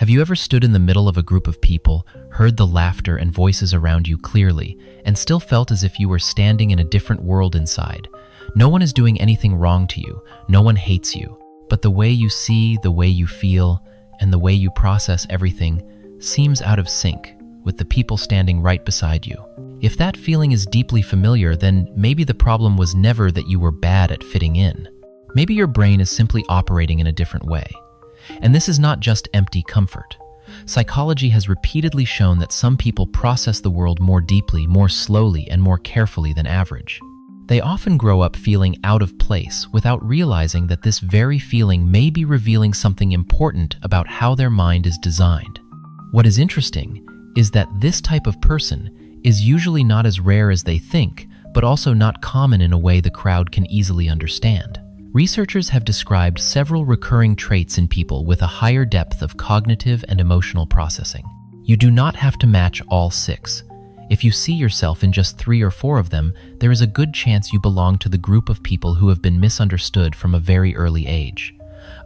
Have you ever stood in the middle of a group of people, heard the laughter and voices around you clearly, and still felt as if you were standing in a different world inside? No one is doing anything wrong to you, no one hates you, but the way you see, the way you feel, and the way you process everything seems out of sync with the people standing right beside you. If that feeling is deeply familiar, then maybe the problem was never that you were bad at fitting in. Maybe your brain is simply operating in a different way. And this is not just empty comfort. Psychology has repeatedly shown that some people process the world more deeply, more slowly, and more carefully than average. They often grow up feeling out of place without realizing that this very feeling may be revealing something important about how their mind is designed. What is interesting is that this type of person is usually not as rare as they think, but also not common in a way the crowd can easily understand. Researchers have described several recurring traits in people with a higher depth of cognitive and emotional processing. You do not have to match all 6. If you see yourself in just 3 or 4 of them, there is a good chance you belong to the group of people who have been misunderstood from a very early age.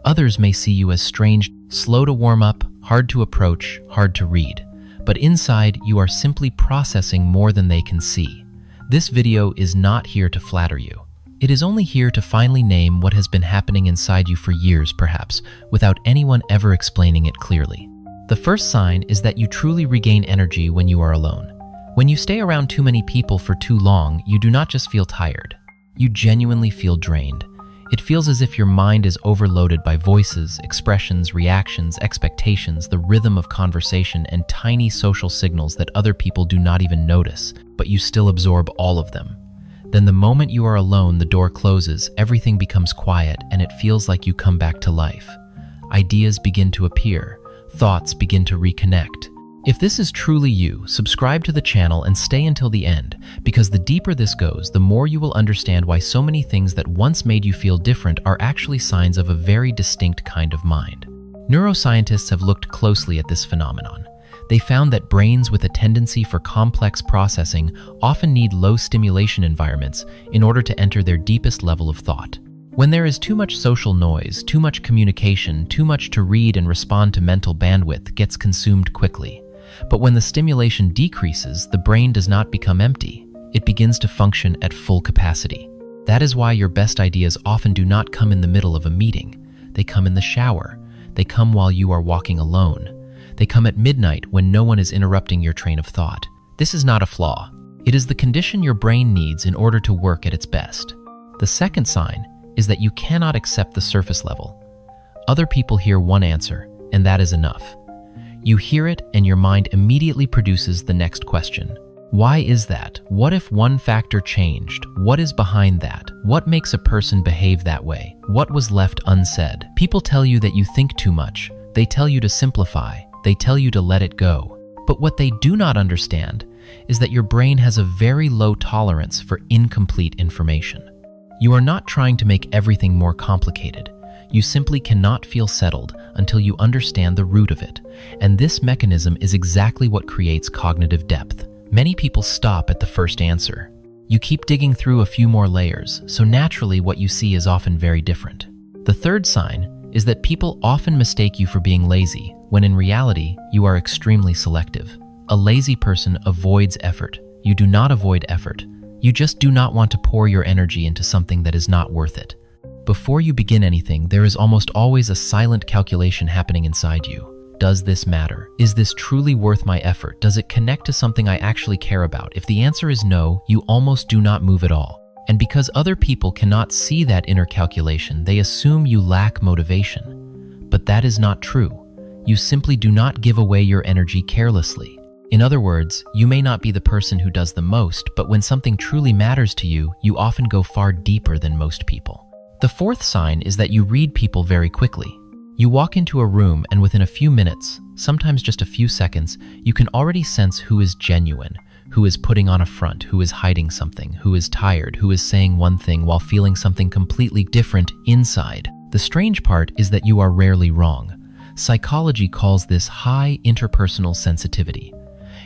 Others may see you as strange, slow to warm up, hard to approach, hard to read. But inside, you are simply processing more than they can see. This video is not here to flatter you. It is only here to finally name what has been happening inside you for years, perhaps, without anyone ever explaining it clearly. The first sign is that you truly regain energy when you are alone. When you stay around too many people for too long, you do not just feel tired. You genuinely feel drained. It feels as if your mind is overloaded by voices, expressions, reactions, expectations, the rhythm of conversation, and tiny social signals that other people do not even notice, but you still absorb all of them. Then the moment you are alone, the door closes, everything becomes quiet, and it feels like you come back to life. Ideas begin to appear. Thoughts begin to reconnect. If this is truly you, subscribe to the channel and stay until the end, because the deeper this goes, the more you will understand why so many things that once made you feel different are actually signs of a very distinct kind of mind. Neuroscientists have looked closely at this phenomenon. They found that brains with a tendency for complex processing often need low stimulation environments in order to enter their deepest level of thought. When there is too much social noise, too much communication, too much to read and respond to, mental bandwidth gets consumed quickly. But when the stimulation decreases, the brain does not become empty. It begins to function at full capacity. That is why your best ideas often do not come in the middle of a meeting. They come in the shower. They come while you are walking alone. They come at midnight when no one is interrupting your train of thought. This is not a flaw. It is the condition your brain needs in order to work at its best. The second sign is that you cannot accept the surface level. Other people hear one answer, and that is enough. You hear it, and your mind immediately produces the next question. Why is that? What if one factor changed? What is behind that? What makes a person behave that way? What was left unsaid? People tell you that you think too much. They tell you to simplify. They tell you to let it go. But what they do not understand is that your brain has a very low tolerance for incomplete information. You are not trying to make everything more complicated. You simply cannot feel settled until you understand the root of it. And this mechanism is exactly what creates cognitive depth. Many people stop at the first answer. You keep digging through a few more layers, so naturally what you see is often very different. The third sign is that people often mistake you for being lazy, when in reality, you are extremely selective. A lazy person avoids effort. You do not avoid effort. You just do not want to pour your energy into something that is not worth it. Before you begin anything, there is almost always a silent calculation happening inside you. Does this matter? Is this truly worth my effort? Does it connect to something I actually care about? If the answer is no, you almost do not move at all. And because other people cannot see that inner calculation, they assume you lack motivation. But that is not true. You simply do not give away your energy carelessly. In other words, you may not be the person who does the most, but when something truly matters to you, you often go far deeper than most people. The fourth sign is that you read people very quickly. You walk into a room and within a few minutes, sometimes just a few seconds, you can already sense who is genuine, who is putting on a front, who is hiding something, who is tired, who is saying one thing while feeling something completely different inside. The strange part is that you are rarely wrong. Psychology calls this high interpersonal sensitivity.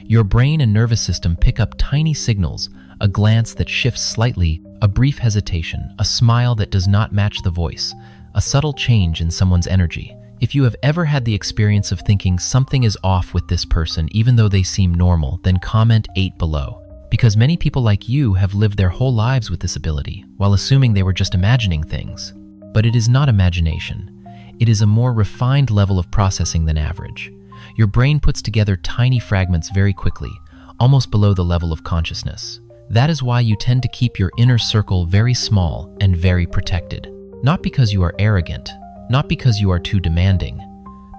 Your brain and nervous system pick up tiny signals, a glance that shifts slightly, a brief hesitation, a smile that does not match the voice, a subtle change in someone's energy. If you have ever had the experience of thinking something is off with this person even though they seem normal, then comment 8 below. Because many people like you have lived their whole lives with this ability, while assuming they were just imagining things. But it is not imagination. It is a more refined level of processing than average. Your brain puts together tiny fragments very quickly, almost below the level of consciousness. That is why you tend to keep your inner circle very small and very protected. Not because you are arrogant, not because you are too demanding,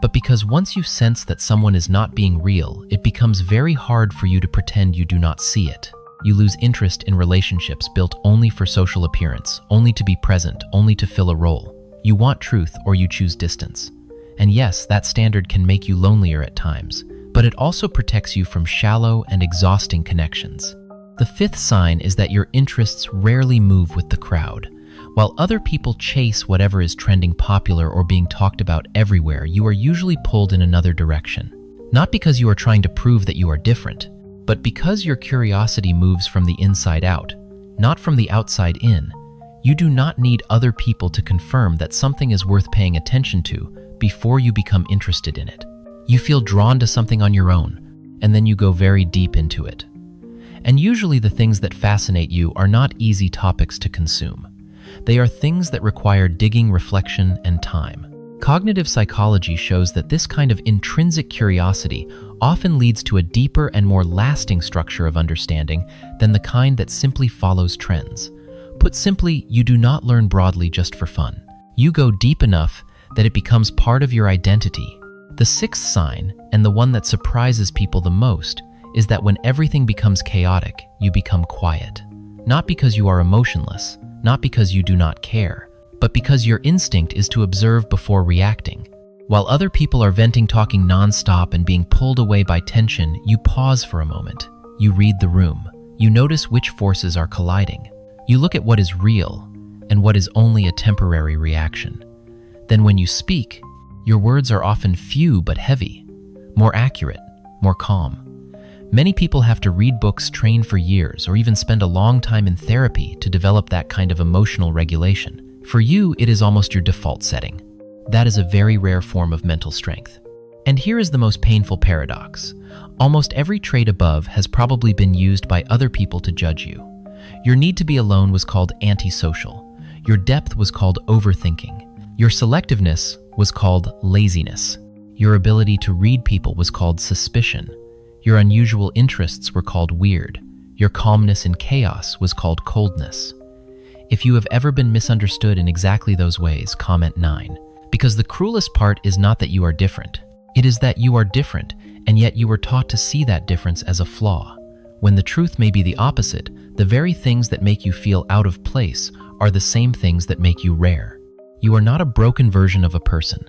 but because once you sense that someone is not being real, it becomes very hard for you to pretend you do not see it. You lose interest in relationships built only for social appearance, only to be present, only to fill a role. You want truth or you choose distance. And yes, that standard can make you lonelier at times, but it also protects you from shallow and exhausting connections. The fifth sign is that your interests rarely move with the crowd. While other people chase whatever is trending popular or being talked about everywhere, you are usually pulled in another direction. Not because you are trying to prove that you are different, but because your curiosity moves from the inside out, not from the outside in. You do not need other people to confirm that something is worth paying attention to before you become interested in it. You feel drawn to something on your own, and then you go very deep into it. And usually the things that fascinate you are not easy topics to consume. They are things that require digging, reflection, and time. Cognitive psychology shows that this kind of intrinsic curiosity often leads to a deeper and more lasting structure of understanding than the kind that simply follows trends. Put simply, you do not learn broadly just for fun. You go deep enough that it becomes part of your identity. The sixth sign, and the one that surprises people the most, is that when everything becomes chaotic, you become quiet. Not because you are emotionless, not because you do not care, but because your instinct is to observe before reacting. While other people are venting, talking non-stop, and being pulled away by tension, you pause for a moment. You read the room. You notice which forces are colliding. You look at what is real and what is only a temporary reaction. Then when you speak, your words are often few but heavy, more accurate, more calm. Many people have to read books, train for years, or even spend a long time in therapy to develop that kind of emotional regulation. For you, it is almost your default setting. That is a very rare form of mental strength. And here is the most painful paradox. Almost every trait above has probably been used by other people to judge you. Your need to be alone was called antisocial. Your depth was called overthinking. Your selectiveness was called laziness. Your ability to read people was called suspicion. Your unusual interests were called weird. Your calmness in chaos was called coldness. If you have ever been misunderstood in exactly those ways, comment 9. Because the cruelest part is not that you are different. It is that you are different, and yet you were taught to see that difference as a flaw. When the truth may be the opposite, the very things that make you feel out of place are the same things that make you rare. You are not a broken version of a person.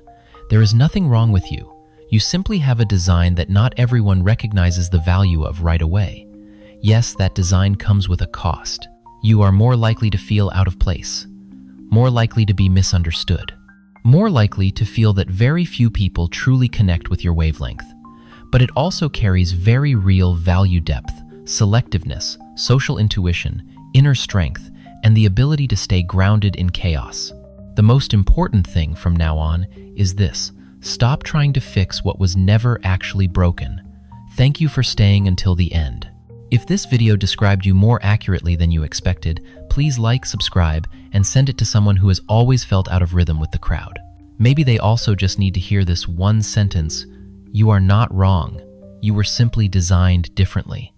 There is nothing wrong with you. You simply have a design that not everyone recognizes the value of right away. Yes, that design comes with a cost. You are more likely to feel out of place, more likely to be misunderstood, more likely to feel that very few people truly connect with your wavelength. But it also carries very real value depth, selectiveness, social intuition, inner strength, and the ability to stay grounded in chaos. The most important thing from now on is this: stop trying to fix what was never actually broken. Thank you for staying until the end. If this video described you more accurately than you expected, please like, subscribe, and send it to someone who has always felt out of rhythm with the crowd. Maybe they also just need to hear this one sentence: you are not wrong. You were simply designed differently.